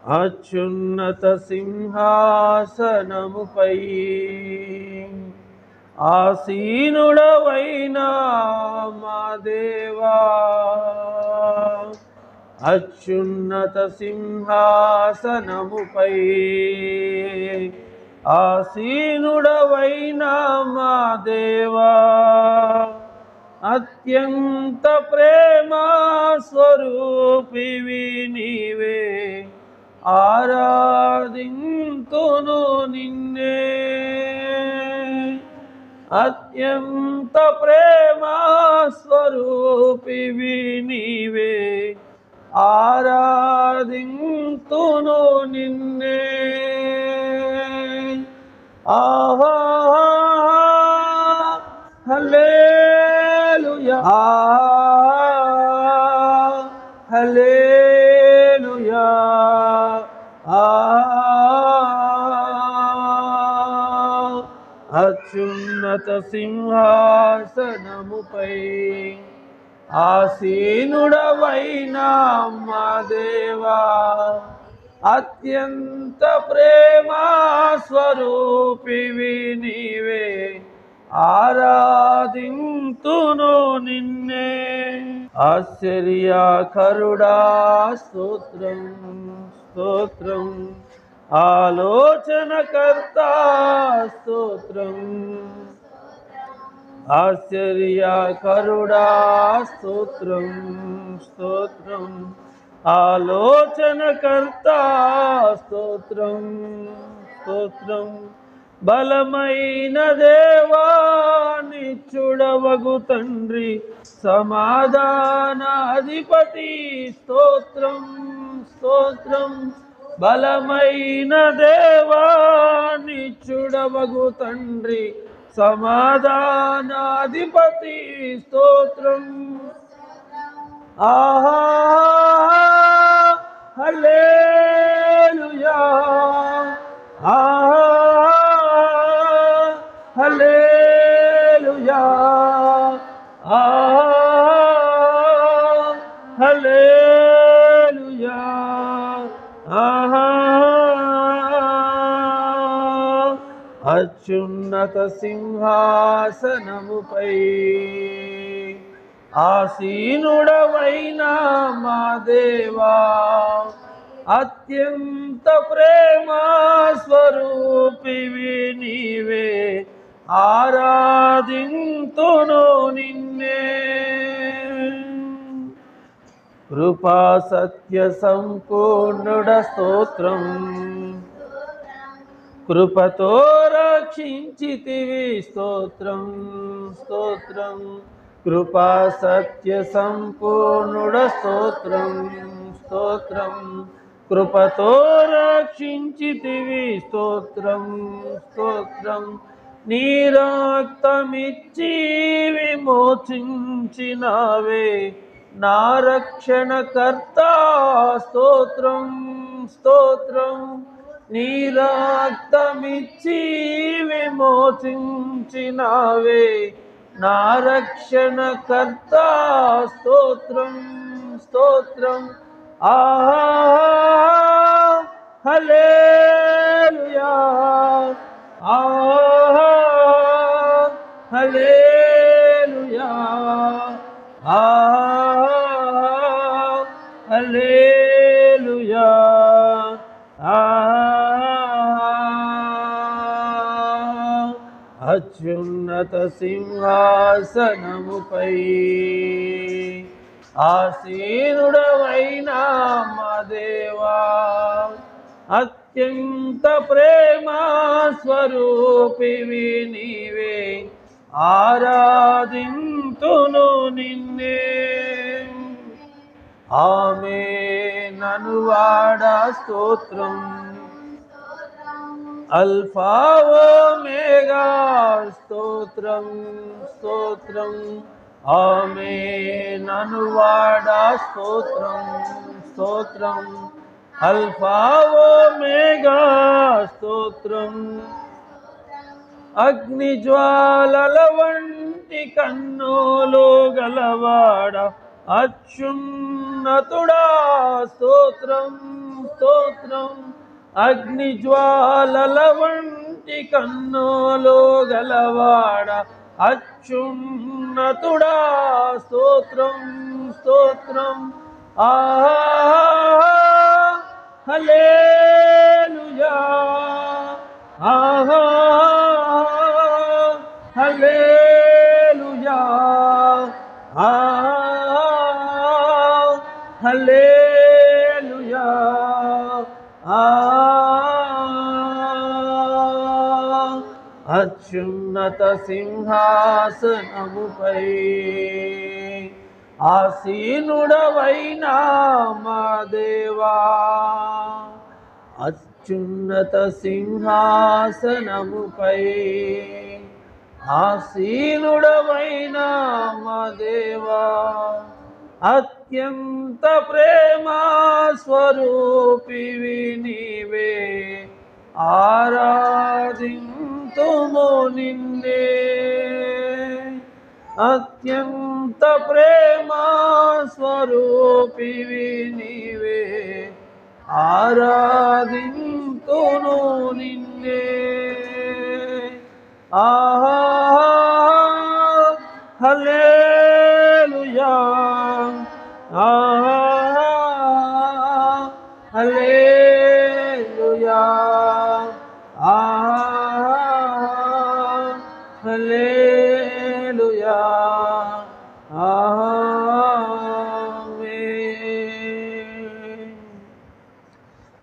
అత్యున్నత సింహాసనముపై ఆసీనుడవైన మా దేవా, అత్యున్నత సింహాసనముపై ఆసీనుడవైన మా దేవా, అత్యంత ప్రేమ స్వరూపివి నీవే, ఆరాధింతును నిన్నే. అత్యంత ప్రేమ స్వరూపివి నీవే, ఆరాధింతును నిన్నే. ఆహా హల్లెలూయా, హల్లెలూయా, అత్యున్నత సింహాసనముపై ఆసీనుడవైన మా దేవా, అత్యంత ప్రేమ స్వరూపివి నీవే, ఆరాధింతును నిన్నే. ఆశ్చర్యకరుడా స్తోత్రం స్తోత్రం, ఆలోచనకర్త స్తోత్రం. ఆశ్చర్యకరుడా స్తోత్రం స్తోత్రం, ఆలోచనకర్త స్తోత్రం స్తోత్రం. బలమైన దేవా నిత్యుడవగు తండ్రి, సమాధానాధిపతి స్తోత్రం స్తోత్రం. బలమైన దేవా నిత్యుడవగు తండ్రి, సమాధానాధిపతి స్తోత్రం. ఆహా హల్లెలూయా, ఆహా హల్లెలూయా, ఆహా హల్లెలూయా, ఆహా. అత్యున్నత సింహాసనముపై ఆసీనుడవైన మా దేవా, అత్యంత ప్రేమ స్వరూపివి నీవే, ఆరాధింతును నిన్నే. కృపా సత్య సంపూర్ణుడ స్తోత్రం, కృపతో రక్షించితివి స్తోత్రం స్తోత్రం. కృపా సత్య సంపూర్ణుడ స్తోత్రం స్తోత్రం, కృపతో రక్షించితివి స్తోత్రం స్తోత్రం. నీ రక్తమిచ్చి విమోచించినావే, నా రక్షణకర్త స్తోత్రం స్తోత్రం. నీ రక్తమిచ్చి విమోచించినావే, నా రక్షణకర్త స్తోత్రం స్తోత్రం. ఆహా హల్లెలూయా, ఆహా హల్లెలూయా, ఆహా హల్లెలూయా, అత్యున్నత సింహాసనముపై ఆసీనుడవైన మా దేవా, అత్యంత ప్రేమ స్వరూపివి నీవే, ఆరాధింతును నిన్నే. ఆమేన్ అనువాడా స్తోత్రం, అల్ఫా ఓమేగా స్తోత్రం స్తోత్రం. ఆమేన్ అనువాడా స్తోత్రం స్తోత్రం, అల్ఫా ఓమేగా స్తోత్రం. అగ్నిజ్వాలల వంటి కన్నులు గలవాడ, అత్యున్నతుడా స్తోత్రం స్తోత్రం అగ్నిజ్వాలల వంటి కన్నులు గలవాడ అత్యున్నతుడా స్తోత్రం స్తోత్రం ఆహా హల్లెలూయా ఆహా హల్లెలూయా ఆహా హల్లెలూయా అత్యున్నత సింహాసనముపై ఆసీనుడవైన మా దేవా అత్యున్నత సింహాసనముపై ఆసీనుడవైన మా దేవా అత్యంత ప్రేమ స్వరూపివి నీవే ఆరాధింతుము నిన్నే అత్యంత ప్రేమ స్వరూపివి నీవే ఆరాధింతును నిన్నే ఆహా హల్లెలూయా ఆహా హల్లెలూయా ఆహా హల్లెలూయా